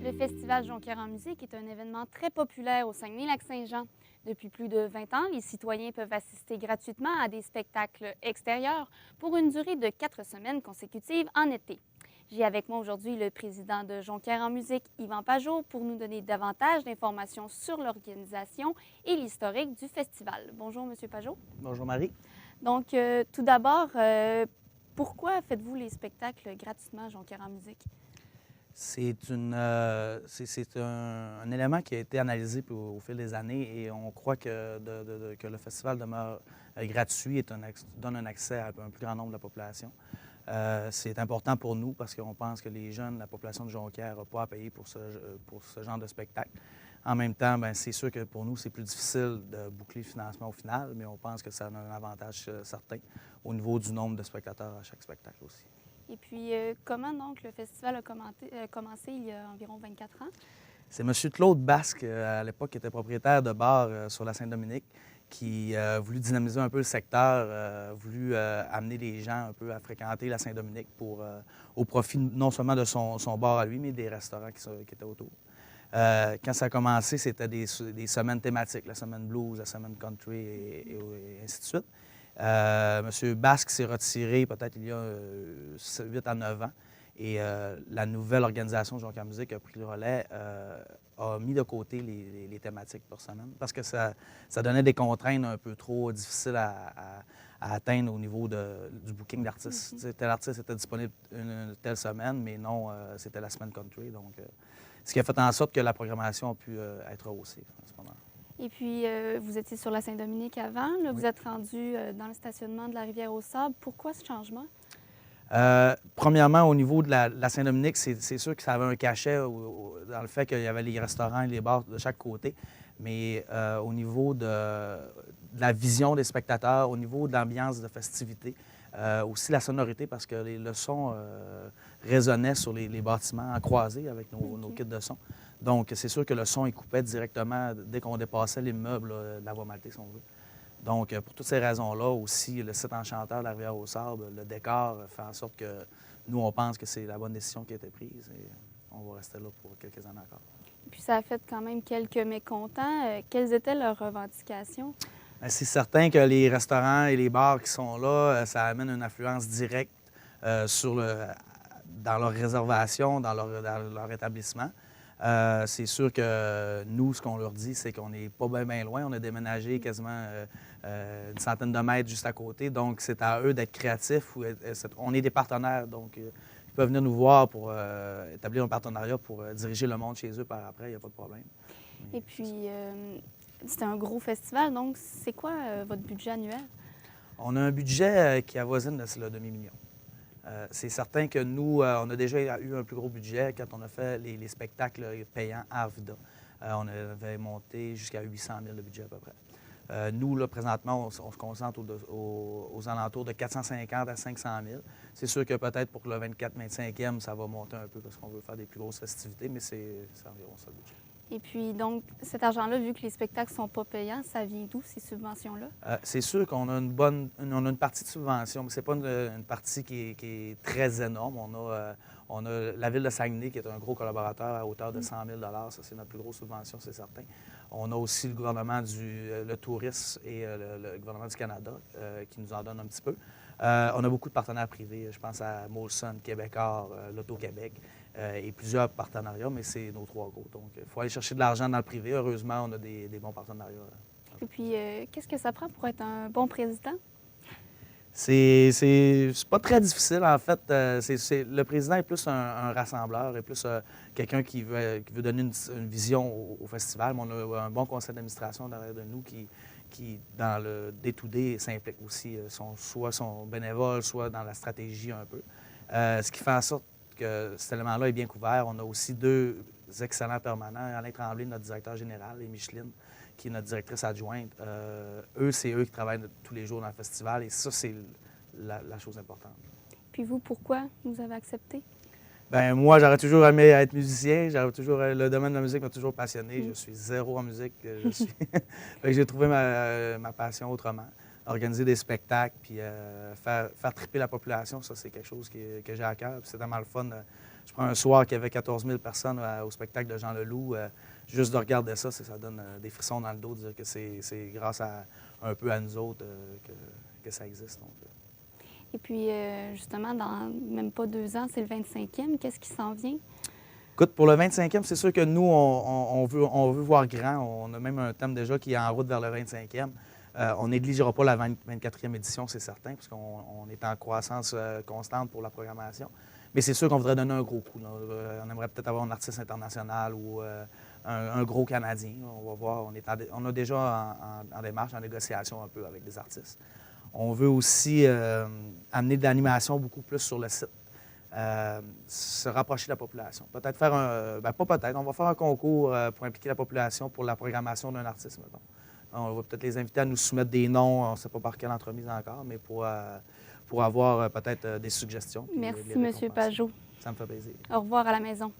Le Festival Jonquière en musique est un événement très populaire au Saguenay-Lac-Saint-Jean. Depuis plus de 20 ans, les citoyens peuvent assister gratuitement à des spectacles extérieurs pour une durée de 4 semaines consécutives en été. J'ai avec moi aujourd'hui le président de Jonquière en musique, Yvan Pajot, pour nous donner davantage d'informations sur l'organisation et l'historique du festival. Bonjour, M. Pajot. Bonjour Marie. Donc, tout d'abord, pourquoi faites-vous les spectacles gratuitement à Jonquière en musique? C'est un élément qui a été analysé au fil des années et on croit que le festival demeure gratuit et donne un accès à un plus grand nombre de la population. C'est important pour nous parce qu'on pense que les jeunes, la population de Jonquière n'a pas à payer pour ce genre de spectacle. En même temps, bien, c'est sûr que pour nous, c'est plus difficile de boucler le financement au final, mais on pense que ça a un avantage certain au niveau du nombre de spectateurs à chaque spectacle aussi. Et puis, comment donc le festival a commencé il y a environ 24 ans? C'est M. Claude Basque, à l'époque, qui était propriétaire de bar sur la Saint-Dominique, qui a voulu dynamiser un peu le secteur, a voulu amener les gens un peu à fréquenter la Saint-Dominique au profit non seulement de son bar à lui, mais des restaurants qui étaient autour. Quand ça a commencé, c'était des semaines thématiques, la semaine blues, la semaine country et ainsi de suite. M. Basque s'est retiré peut-être il y a 8 à 9 ans. Et la nouvelle organisation de Jonquière Musique a pris le relais, a mis de côté les thématiques par semaine parce que ça donnait des contraintes un peu trop difficiles à atteindre au niveau du booking d'artistes. Mm-hmm. Tel artiste était disponible une telle semaine, mais non, c'était la semaine country. Donc, ce qui a fait en sorte que la programmation a pu être rehaussée en ce moment. Et puis, vous étiez sur la Saint-Dominique avant. Là, Oui. vous êtes rendu dans le stationnement de la Rivière-aux-Sables. Pourquoi ce changement? Premièrement, au niveau de la Saint-Dominique, c'est sûr que ça avait un cachet dans le fait qu'il y avait les restaurants et les bars de chaque côté. Mais au niveau de la vision des spectateurs, au niveau de l'ambiance de festivité, aussi la sonorité, parce que le son résonnait sur les bâtiments en croisée avec nos kits de son. Donc, c'est sûr que le son, il coupait directement dès qu'on dépassait l'immeuble de la Voie maltaise, si on veut. Donc, pour toutes ces raisons-là, aussi, le site enchanteur de la Rivière-aux-Sables, le décor fait en sorte que nous, on pense que c'est la bonne décision qui a été prise et on va rester là pour quelques années encore. Et puis, ça a fait quand même quelques mécontents. Quelles étaient leurs revendications? Bien, c'est certain que les restaurants et les bars qui sont là, ça amène une influence directe dans leur réservation, dans leur établissement. C'est sûr que nous, ce qu'on leur dit, c'est qu'on n'est pas bien loin. On a déménagé quasiment une centaine de mètres juste à côté. Donc, c'est à eux d'être créatifs. On est des partenaires, donc ils peuvent venir nous voir pour établir un partenariat pour diriger le monde chez eux par après. Il n'y a pas de problème. Et puis, c'est un gros festival. Donc, c'est quoi votre budget annuel? On a un budget qui avoisine le demi-million. C'est certain que nous, on a déjà eu un plus gros budget quand on a fait les spectacles payants à Arvida. On avait monté jusqu'à 800 000 de budget à peu près. Nous, là, présentement, on se concentre aux alentours de 450 à 500 000. C'est sûr que peut-être pour le 24-25e, ça va monter un peu parce qu'on veut faire des plus grosses festivités, mais c'est environ ça le budget. Et puis, donc, cet argent-là, vu que les spectacles ne sont pas payants, ça vient d'où, ces subventions-là? C'est sûr qu'on a on a une partie de subvention, mais ce n'est pas une partie qui est très énorme. On a la Ville de Saguenay, qui est un gros collaborateur à hauteur de 100 000 ça, c'est notre plus grosse subvention, c'est certain. On a aussi le gouvernement le tourisme et le gouvernement du Canada qui nous en donne un petit peu. On a beaucoup de partenaires privés. Je pense à Molson, Québécois, l'Auto-Québec et plusieurs partenariats, mais c'est nos trois gros. Donc, il faut aller chercher de l'argent dans le privé. Heureusement, on a des bons partenariats. Et puis, qu'est-ce que ça prend pour être un bon président? C'est pas très difficile, en fait. Le président est plus un rassembleur, est plus quelqu'un qui veut donner une vision au festival. Mais on a un bon conseil d'administration derrière de nous qui dans le day-to-day, s'implique aussi, soit son bénévole, soit dans la stratégie un peu. Ce qui fait en sorte que cet élément-là est bien couvert. On a aussi deux excellents permanents, Alain Tremblay, notre directeur général, et Micheline, qui est notre directrice adjointe. C'est eux qui travaillent tous les jours dans le festival et ça, c'est la chose importante. Puis vous, pourquoi vous avez accepté? Bien, moi, j'aurais toujours aimé être musicien. Le domaine de la musique m'a toujours passionné. Je suis zéro en musique. J'ai trouvé ma passion autrement. Organiser des spectacles, puis faire triper la population, ça, c'est quelque chose que j'ai à cœur. Puis c'est tellement le fun. je prends un soir qu'il y avait 14 000 personnes au spectacle de Jean Leloup. Juste de regarder ça, ça donne des frissons dans le dos de dire que c'est grâce un peu à nous autres que ça existe. Donc. Et puis, justement, dans même pas 2 ans, c'est le 25e. Qu'est-ce qui s'en vient? Écoute, pour le 25e, c'est sûr que nous, on veut voir grand. On a même un thème déjà qui est en route vers le 25e. On ne négligera pas la 24e édition, c'est certain, parce qu'on est en croissance constante pour la programmation. Mais c'est sûr qu'on voudrait donner un gros coup. On aimerait peut-être avoir un artiste international ou un gros Canadien. On va voir. On a déjà en démarche, en négociation un peu avec des artistes. On veut aussi amener de l'animation beaucoup plus sur le site. Se rapprocher de la population. Peut-être faire on va faire un concours pour impliquer la population pour la programmation d'un artiste, mettons. On va peut-être les inviter à nous soumettre des noms, on ne sait pas par quelle entremise encore, mais pour avoir peut-être des suggestions. Merci, M. Pajot. Ça me fait plaisir. Au revoir à la maison.